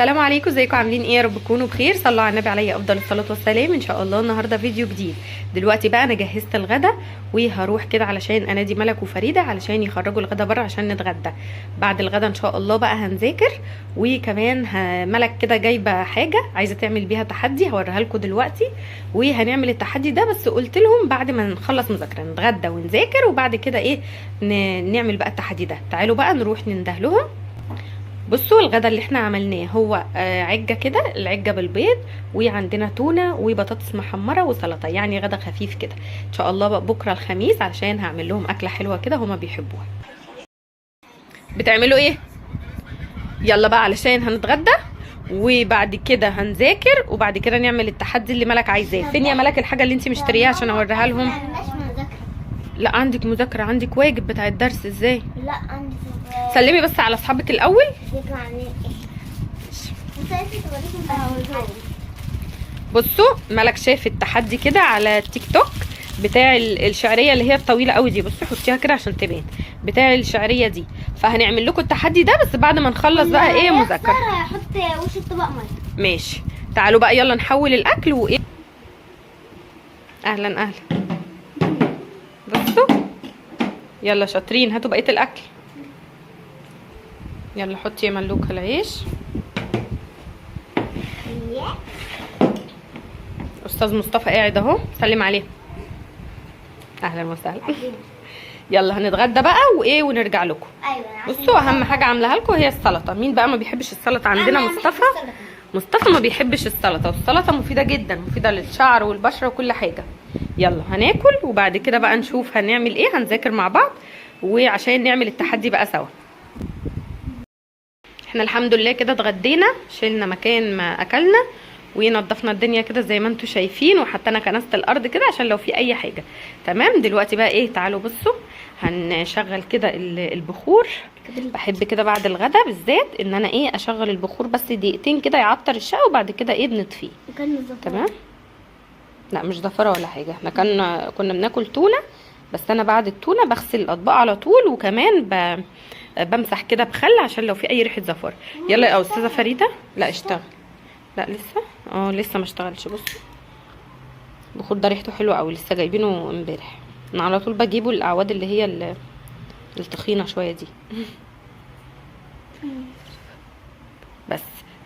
السلام عليكم، ازيكم عاملين ايه؟ يا رب تكونوا بخير. صلوا على النبي عليه افضل الصلاه والسلام. ان شاء الله النهارده فيديو جديد. دلوقتي بقى انا جهزت الغدا وهروح كده علشان انادي ملك وفريده علشان يخرجوا الغدا بره عشان نتغدى. بعد الغدا ان شاء الله بقى هنذاكر، وكمان ملك كده جايبه حاجه عايزه تعمل بيها تحدي هوريها لكم دلوقتي، وهنعمل التحدي ده. بس قلت لهم بعد ما نخلص مذاكره نتغدى ونذاكر، وبعد كده ايه نعمل بقى التحدي ده. تعالوا بقى نروح ننده لهم. بصوا الغدا اللي احنا عملناه هو عجه كده، العجه بالبيض، وعندنا تونه وبطاطس محمره وسلطه، يعني غدا خفيف كده. ان شاء الله بقى بكره الخميس علشان هعمل لهم اكله حلوه كده هما بيحبوها. بتعملوا ايه؟ يلا بقى علشان هنتغدى وبعد كده هنذاكر، وبعد كده نعمل التحدي اللي ملك عايزاه. فين يا ملك الحاجه اللي انت مشترياها عشان اوريها لهم؟ لا عندك مذاكره، عندك واجب بتاع الدرس. ازاي؟ لا عندي. سلمي بس على اصحابك الاول. بصوا ملك شاف التحدي كده على التيك توك بتاع الشعريه اللي هي الطويله قوي دي. بصوا حطيها كده عشان تبان، بتاع الشعريه دي. فهنعمل لكم التحدي ده بس بعد ما نخلص بقى ايه مذاكره. هحط وش الطبق ميه. ماشي تعالوا بقى يلا نحول الاكل وايه. اهلا اهلا. بصوا يلا شاطرين، هاتوا بقيه الاكل. يلا حطي يا ملوكه العيش. استاذ مصطفى قاعد اهو، سلم عليه. اهلا وسهلا. يلا هنتغدى بقى وايه ونرجع لكم. بصوا اهم حاجه عاملاها لكم هي السلطه. مين بقى ما بيحبش السلطه؟ عندنا مصطفى. مصطفى ما بيحبش السلطه، والسلطه مفيده جدا، مفيده للشعر والبشره وكل حاجه. يلا هناكل وبعد كده بقى نشوف هنعمل ايه، هنذاكر مع بعض وعشان نعمل التحدي بقى سوا. احنا الحمد لله كده اتغدينا، شلنا مكان ما اكلنا ونضفنا الدنيا كده زي ما انتم شايفين، وحطينا كناسه الارض كده عشان لو في اي حاجه. تمام. دلوقتي بقى ايه، تعالوا بصوا هنشغل كده البخور. بحب كده بعد الغدا بالذات ان انا ايه اشغل البخور بس دقيقتين كده يعطر الشقه، وبعد كده ايه بنطفيه. تمام. لا مش زفره ولا حاجه، احنا كنا بناكل تونه، بس انا بعد التونه بغسل الاطباق على طول، وكمان بمسح كده بخل عشان لو في اي ريحه زفر. يلا يا استاذه فريده. لا اشتغل. لا لسه لسه ما اشتغلش. بصوا البخور ده ريحته حلوه قوي، لسه جايبينه امبارح. انا على طول بجيبه الاعواد اللي هي التخينه شويه دي. بس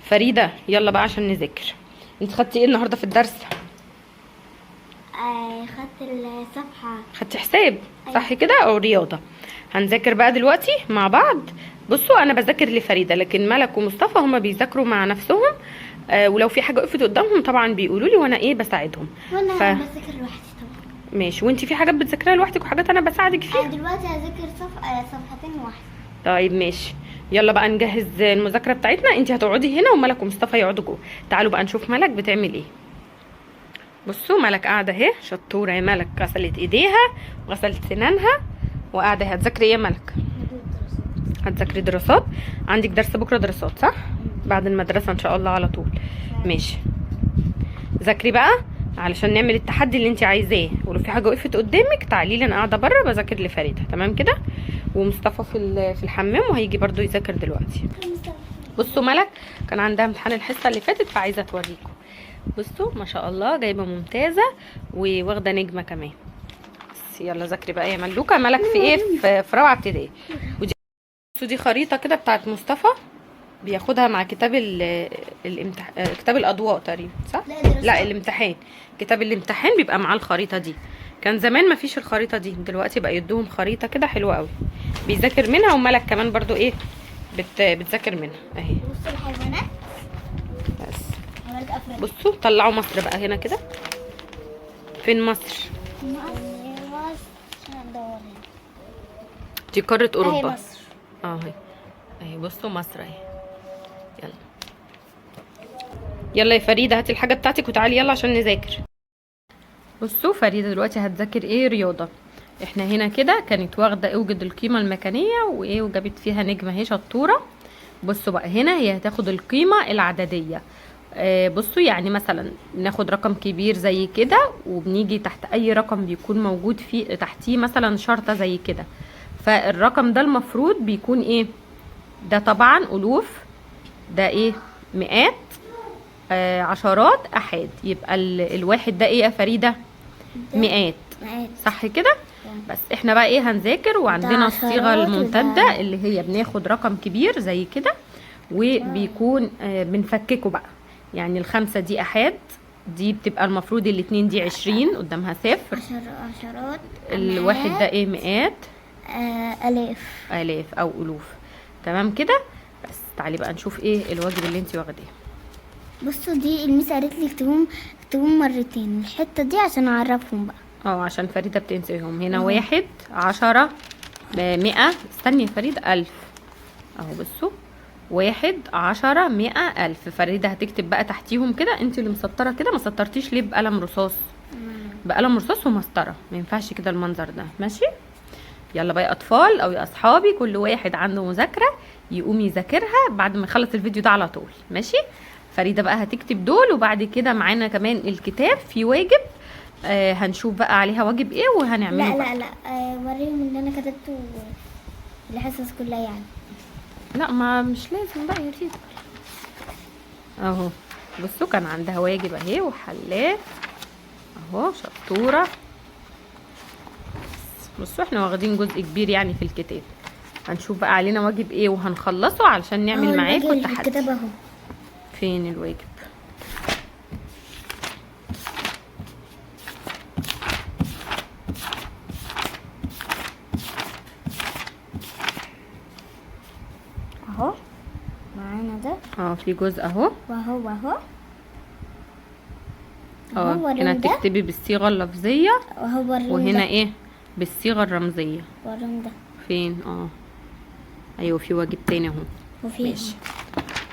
فريده يلا بقى عشان نذاكر. انت خدتي ايه النهارده في الدرس؟ خدت الصفحه. خدتي حساب صح كده او رياضه؟ هنذاكر بقى دلوقتي مع بعض. بصوا انا بذاكر لفريده، لكن ملك ومصطفى هما بيذاكروا مع نفسهم. ولو في حاجه وقفت قدامهم طبعا بيقولوا لي وانا ايه بساعدهم. وانا بذاكر لوحدي طبعا. ماشي. وانتي في حاجات بتذاكريها لوحدك وحاجات انا بساعدك فيها. دلوقتي هذاكر صفحتين لوحدي. طيب ماشي. يلا بقى نجهز المذاكره بتاعتنا. انتي هتقعدي هنا وملك ومصطفى يقعدوا جوه. تعالوا بقى نشوف ملك بتعمل ايه. بصوا ملك قاعده اهي شطوره يا ملك، غسلت ايديها وغسلت سنانها وقاعده. هتذاكري ايه يا ملك؟ هتذاكري دراسات؟ عندك درس بكره دراسات صح؟ بعد المدرسه ان شاء الله على طول. ماشي ذاكري بقى علشان نعمل التحدي اللي انت عايزاه، ولو في حاجه وقفت قدامك تعالي لي، انا قاعده بره بذاكر لفريده. تمام كده. ومصطفى في الحمام وهيجي برده يذاكر دلوقتي. بصوا ملك كان عندها امتحان الحصه اللي فاتت فعايزه توريكم. بصوا ما شاء الله جايبه ممتازه وواخده نجمه كمان. بس يلا ذاكري بقى يا ملوكه. ملك في ايه؟ في رابعه ابتدائي. ودي بصوا دي خريطه كده بتاعت مصطفى بياخدها مع كتاب كتاب الاضواء تقريبا صح؟ لا الامتحان، كتاب الامتحان بيبقى معاه الخريطه دي. كان زمان ما فيش الخريطه دي، دلوقتي بقى يدوهم خريطه كده حلوه قوي بيذاكر منها. وملك كمان برضو ايه بتذاكر منها اهي. بصوا الحيوانات. بس بصوا طلعوا مصر بقى هنا كده. فين مصر؟ دي قاره اوروبا. مصر. اهي بصوا مصر اهي. يلا يا فريده هاتي الحاجه بتاعتك وتعالي يلا عشان نذاكر. بصوا فريده دلوقتي هتذاكر ايه؟ رياضه. احنا هنا كده كانت واخده اوجد القيمه المكانيه وايه وجابت فيها نجمه اهي شطوره. بصوا بقى هنا هي هتاخد القيمه العدديه. بصوا يعني مثلا ناخد رقم كبير زي كده وبنيجي تحت اي رقم بيكون موجود فيه تحتيه مثلا شرطه زي كده، فالرقم ده المفروض بيكون ايه؟ ده طبعا الوف، ده ايه؟ مئات، عشرات، احاد. يبقى الواحد ده ايه يا فريده؟ مئات، مئات. صح كده؟ بس احنا بقى ايه هنذاكر، وعندنا الصيغه عشرات الممتده اللي هي بناخد رقم كبير زي كده وبيكون بنفككه بقى. يعني الخمسة دي احاد، دي بتبقى المفروض الاتنين دي 20 قدامها صفر. عشرات. الواحد ده ايه؟ مئات، ألاف. آلاف أو ألوف. تمام كده. بس تعالي بقى نشوف ايه الواجب اللي انتي واخداه. بصوا دي الميس قالت لي اكتبوهم مرتين الحتة دي عشان أعرفهم بقى. عشان فريدة بتنسيهم. هنا 1، 10، 100. استني يا فريدة، 1000 اهو. بصوا 1، 10، 100، 1000. فريدة هتكتب بقى تحتيهم كده. انتي اللي مسطرة كده، ما سطرتيش ليه بقلم رصاص؟ بقلم رصاص ومسطرة، ما ينفعش كده المنظر ده، ماشي؟ يلا بقى يا اطفال او يا اصحابي، كل واحد عنده مذاكره يقوم يذاكرها بعد ما يخلص الفيديو ده على طول، ماشي؟ فريده بقى هتكتب دول، وبعد كده معانا كمان الكتاب في واجب. هنشوف بقى عليها واجب ايه وهنعمله لا بقى. لا لا، وريهم اللي أنا كتبته الحصص كلها يعني. لا ما مش لازم بقى يا ريت. اهو بصوا كان عندها واجب اهي وحلاه اهو، شطوره. بصوا احنا واخدين جزء كبير يعني في الكتاب. هنشوف بقى علينا واجب ايه وهنخلصه علشان نعمل معاكم التحدي. الكتاب اهو. فين الواجب؟ اهو معانا ده. في جزء اهو. وهو هنا تكتبي بالصيغه اللفظيه، وهو الرم وهنا ده. ايه؟ بالصيغه الرمزيه. والرم ده. فين؟ ايوه في واجب تاني اهو. وفي ماشي.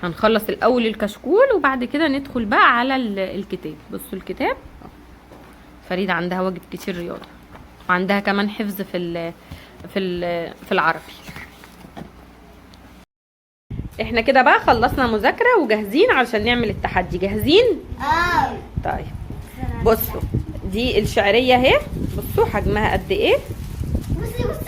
هنخلص الاول الكشكول وبعد كده ندخل بقى على الكتاب. بصوا الكتاب فريدة عندها واجب كتير رياضه، وعندها كمان حفظ في العربي. احنا كده بقى خلصنا مذاكره وجاهزين علشان نعمل التحدي. جاهزين؟ طيب بصوا دي الشعريه اهي. بصوا حجمها قد ايه.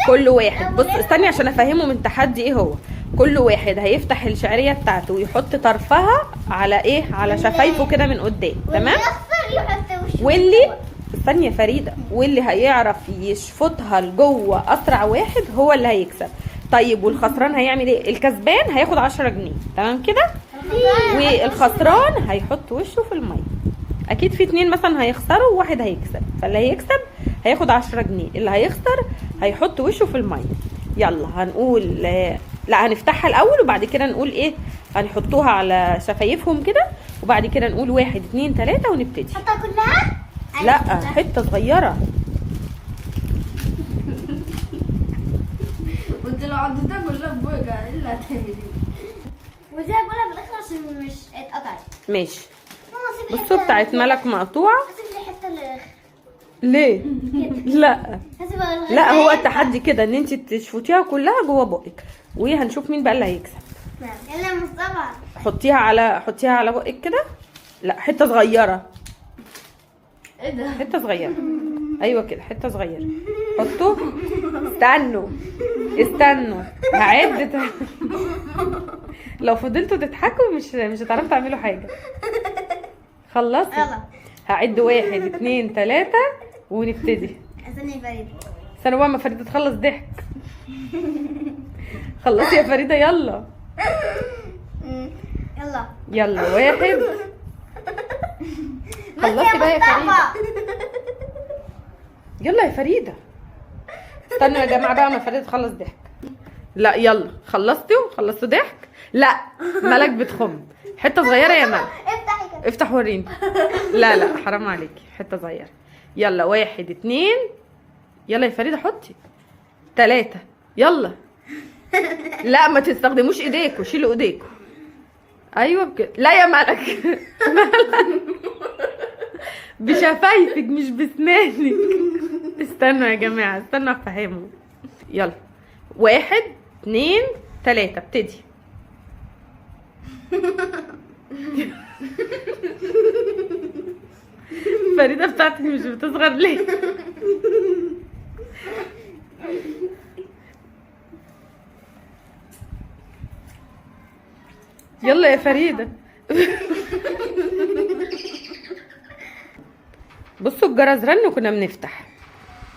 كل واحد بصوا استني عشان افهمه من تحدي ايه هو. كل واحد هيفتح الشعريه بتاعته ويحط طرفها على ايه؟ على شفايفه كده من قدام، تمام؟ واللي استني يا فريده، واللي هيعرف يشفطها لجوه اسرع واحد هو اللي هيكسب. طيب والخسران هيعمل ايه؟ الكسبان هياخد 10 جنيه، تمام كده؟ والخسران هيحط وشه في الميه. اكيد في 2 مثلا هيخسروا وواحد هيكسب، فاللي هيكسب هياخد 10 جنيه، اللي هيخسر هيحط وشه في الميه. يلا هنقول لا هنفتحها الاول وبعد كده نقول ايه؟ هنحطوها على شفايفهم كده وبعد كده نقول 1 2 3 ونبتدي. حطها كلها؟ لا حته صغيره. وانت لو عديتها كلها بوجع ايه اللي هتعملي؟ وزي بقولها في الاخر عشان مش اتقطعت. ماشي. بصوا بتاعت ملك مقطوعه. هسيب لي حته للاخر. ليه؟ لا هسيبها لغاية لا هو التحدي كده ان انت تشفطيها كلها جوه بقك، وهنشوف مين بقى اللي هيكسب. يلا يا مصطفى. حطيها على بقك كده. لا حته صغيره. ايه ده؟ حته صغيره. ايوه كده حته صغيره. حطوا. استنوا هعد. لو فضلتوا تضحكوا مش هتعرفوا تعملوا حاجه. خلصت؟ يلا. هعد 1 2 3 ونبتدي. استني يا فريدة. استنوا بقى ما فريدة تخلص ضحك. خلصي يا فريدة يلا. يلا. 1. خلصي بقى يا فريدة. يلا يا فريدة. استنوا يا جماعة بقى ما فريدة تخلص ضحك. لا يلا خلصتوا ضحك. لا ملك بتخم. حتة صغيرة يا ملك. افتحي كده. افتح وريني. لا حرام عليكي، حتة صغيرة. يلا 1 2. يلا يا فريدة حطي. 3. يلا. لا ما تستخدموش ايديكوا، شيلوا ايديكوا. ايوه بكده. لا يا ملك. بشفايفك مش بسنانك. استنوا يا جماعة، استنوا افهمه. يلا 1 2 3 ابتدي. فريدة بتاعتك مش بتصغر ليه؟ يلا يا فريدة. بصوا الجرس رن وكنا بنفتح،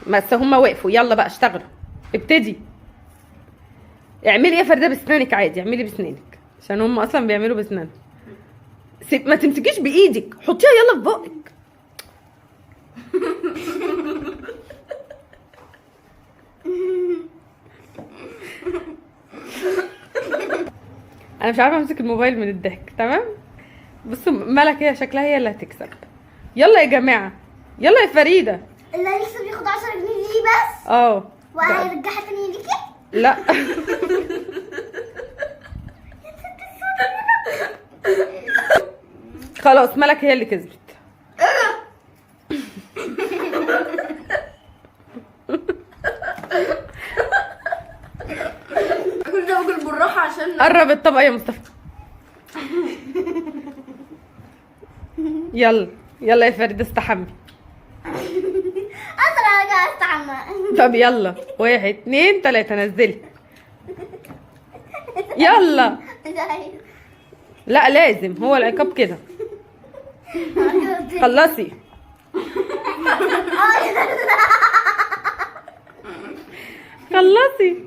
بس هما وقفوا. يلا بقى اشتغلوا، ابتدي. اعملي ايه يا فريده بسنانك عادي، اعملي بسنانك عشان هم اصلا بيعملوا بسنانهم. ما تمسكيش بايدك، حطيها يلا في بقك. انا مش عارفه امسك الموبايل من الضحك. تمام، بصوا ملك هي شكلها هي اللي هتكسب. يلا يا جماعه، يلا يا فريده. اللي هيكسب ياخد 10 جنيه ليه بس؟ اه وهيرجعها تاني ليكي؟ لا. خلاص ملك هي اللي كسبت. كل ده باكل بالراحه عشان قرب الطبق يا مصطفى. يلا يلا يا فريده استحمي. اصلا ارجع استحمى. طب يلا 1 2 3 نزلي. يلا. لا لازم، هو العقاب كده. خلصي. خلصي.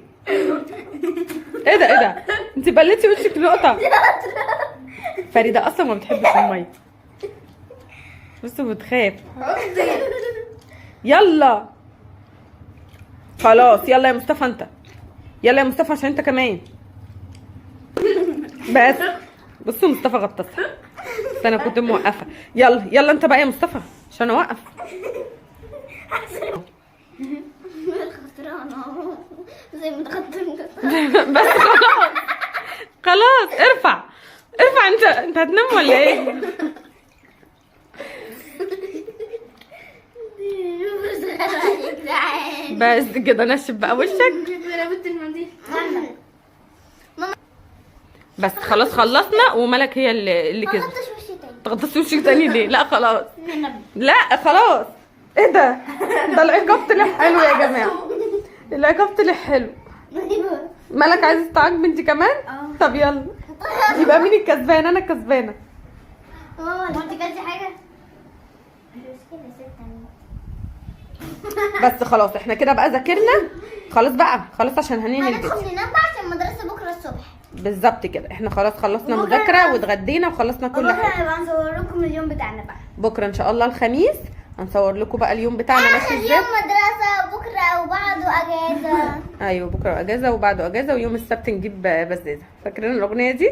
ايه ده ايه ده، انت بلتي وشك نقطه. فريده اصلا ما بتحبش الميه، بصوا بتخاف. يلا خلاص. يلا يا مصطفى انت، يلا يا مصطفى عشان انت كمان. بس بصوا مصطفى غطسها، بس انا كنت موقفه. يلا يلا انت بقى يا مصطفى عشان اوقف. زي ما تخطرت. بس خلاص خلاص. ارفع ارفع. انت هتنام ولا ايه؟ بس كده نشف بقى وشك. رميت المنديل. بس خلاص خلصنا، وملك هي اللي ما كسبت. غطش وشي تاني. تغطسي وشك تاني ليه؟ لا خلاص. النبي. لا خلاص. ايه ده؟ ده العقاب طلع حلو يا جماعه، العقاب طلع حلو. ملك عايزه تستعجب انت كمان؟ طب يلا، يبقى مين الكسبان؟ انا الكسبانه. ماما انت كلتي حاجه؟ بس خلاص احنا كده بقى ذاكرنا خلاص بقى، خلاص عشان هننهي الفيديو. هندخل ننام بقى عشان المدرسه بكره الصبح. بالظبط كده، احنا خلاص خلصنا وبكرة مذاكره واتغدينا وخلصنا كل بكره حاجه. هنبقى نصور لكم اليوم بتاعنا بقى. بكره ان شاء الله الخميس هنصور لكم بقى اليوم بتاعنا اخر ماشي يوم ازاي. مدرسه بكره وبعده اجازه. ايوه بكره اجازه وبعده اجازه، ويوم السبت نجيب بزازه. فاكرين الاغنيه دي؟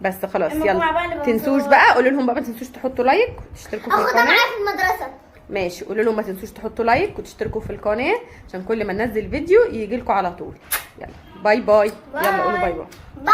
بس خلاص المجموعة بقى اللي يلا تنسوش بنصور. بقى، قولوا لهم بقى ما تنسوش تحطوا لايك وتشتركوا في اخدها القناه. معايا في المدرسه. ماشي، قولوا لهم ما تنسوش تحطوا لايك وتشتركوا في القناه عشان كل ما ننزل فيديو يجي لكم على طول. يلا باي باي. يلا قولوا باي باي. باي.